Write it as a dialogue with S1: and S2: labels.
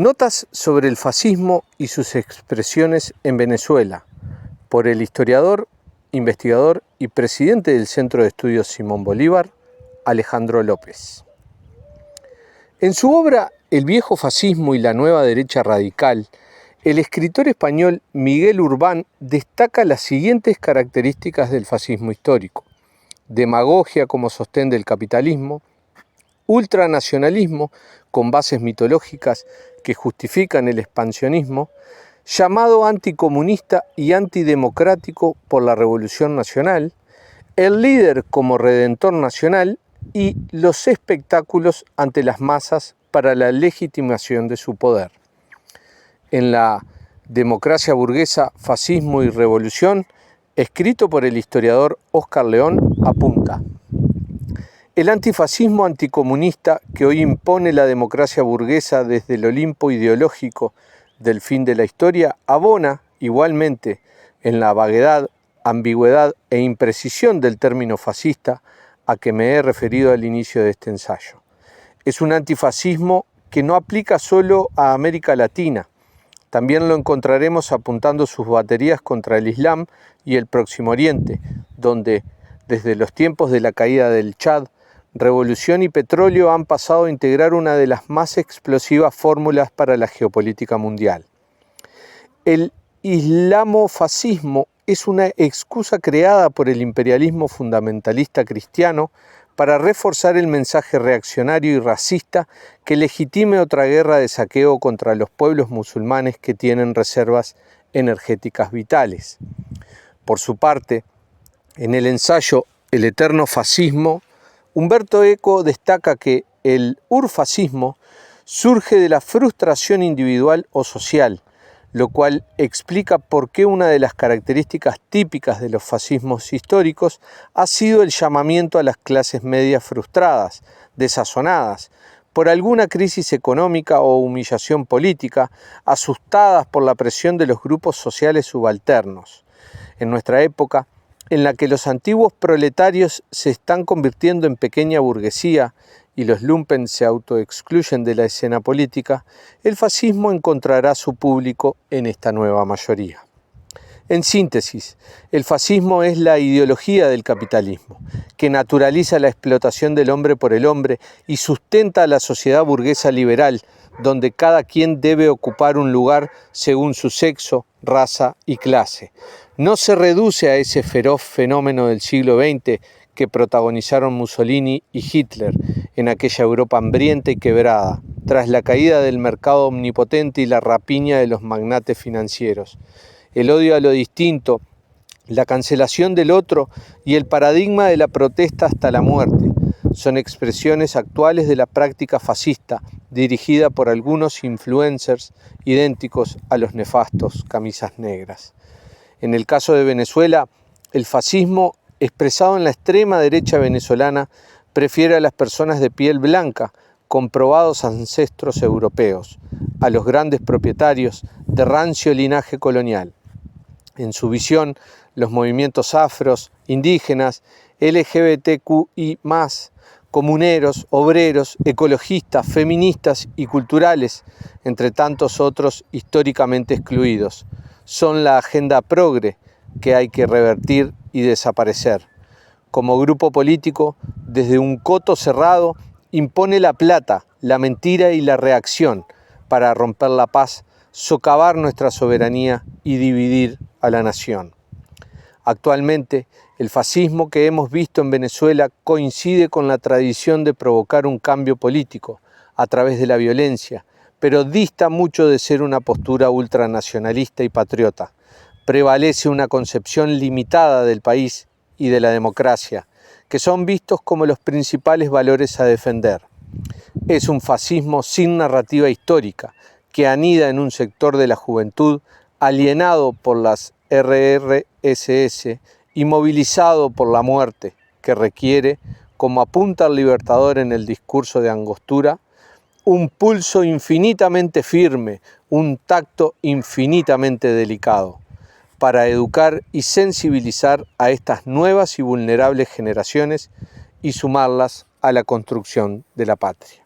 S1: Notas sobre el fascismo y sus expresiones en Venezuela, por el historiador, investigador y presidente del Centro de Estudios Simón Bolívar, Alejandro López. En su obra El viejo fascismo y la nueva derecha radical, el escritor español Miguel Urbán destaca las siguientes características del fascismo histórico: demagogia como sostén del capitalismo, ultranacionalismo con bases mitológicas que justifican el expansionismo, llamado anticomunista y antidemocrático por la Revolución Nacional, el líder como redentor nacional y los espectáculos ante las masas para la legitimación de su poder. En la Democracia burguesa, fascismo y revolución, escrito por el historiador Óscar León, apunta: el antifascismo anticomunista que hoy impone la democracia burguesa desde el Olimpo ideológico del fin de la historia abona igualmente en la vaguedad, ambigüedad e imprecisión del término fascista a que me he referido al inicio de este ensayo. Es un antifascismo que no aplica solo a América Latina. También lo encontraremos apuntando sus baterías contra el Islam y el Próximo Oriente, donde, desde los tiempos de la caída del Chad, revolución y petróleo han pasado a integrar una de las más explosivas fórmulas para la geopolítica mundial. El islamofascismo es una excusa creada por el imperialismo fundamentalista cristiano para reforzar el mensaje reaccionario y racista que legitime otra guerra de saqueo contra los pueblos musulmanes que tienen reservas energéticas vitales. Por su parte, en el ensayo El eterno fascismo, Humberto Eco destaca que el urfascismo surge de la frustración individual o social, lo cual explica por qué una de las características típicas de los fascismos históricos ha sido el llamamiento a las clases medias frustradas, desazonadas, por alguna crisis económica o humillación política, asustadas por la presión de los grupos sociales subalternos. En nuestra época, en la que los antiguos proletarios se están convirtiendo en pequeña burguesía y los lumpen se autoexcluyen de la escena política, el fascismo encontrará su público en esta nueva mayoría. En síntesis, el fascismo es la ideología del capitalismo, que naturaliza la explotación del hombre por el hombre y sustenta a la sociedad burguesa liberal, donde cada quien debe ocupar un lugar según su sexo, raza y clase. No se reduce a ese feroz fenómeno del siglo XX que protagonizaron Mussolini y Hitler en aquella Europa hambrienta y quebrada, tras la caída del mercado omnipotente y la rapiña de los magnates financieros. El odio a lo distinto, la cancelación del otro y el paradigma de la protesta hasta la muerte son expresiones actuales de la práctica fascista dirigida por algunos influencers idénticos a los nefastos camisas negras. En el caso de Venezuela, el fascismo, expresado en la extrema derecha venezolana, prefiere a las personas de piel blanca, comprobados ancestros europeos, a los grandes propietarios de rancio linaje colonial. En su visión, los movimientos afros, indígenas, LGBTQI+, comuneros, obreros, ecologistas, feministas y culturales, entre tantos otros históricamente excluidos, son la agenda progre que hay que revertir y desaparecer. Como grupo político, desde un coto cerrado, impone la plata, la mentira y la reacción para romper la paz, socavar nuestra soberanía y dividir a la nación. Actualmente, el fascismo que hemos visto en Venezuela coincide con la tradición de provocar un cambio político a través de la violencia, pero dista mucho de ser una postura ultranacionalista y patriota. Prevalece una concepción limitada del país y de la democracia, que son vistos como los principales valores a defender. Es un fascismo sin narrativa histórica, que anida en un sector de la juventud alienado por las RRSS y movilizado por la muerte, que requiere, como apunta el Libertador en el discurso de Angostura, un pulso infinitamente firme, un tacto infinitamente delicado, para educar y sensibilizar a estas nuevas y vulnerables generaciones y sumarlas a la construcción de la patria.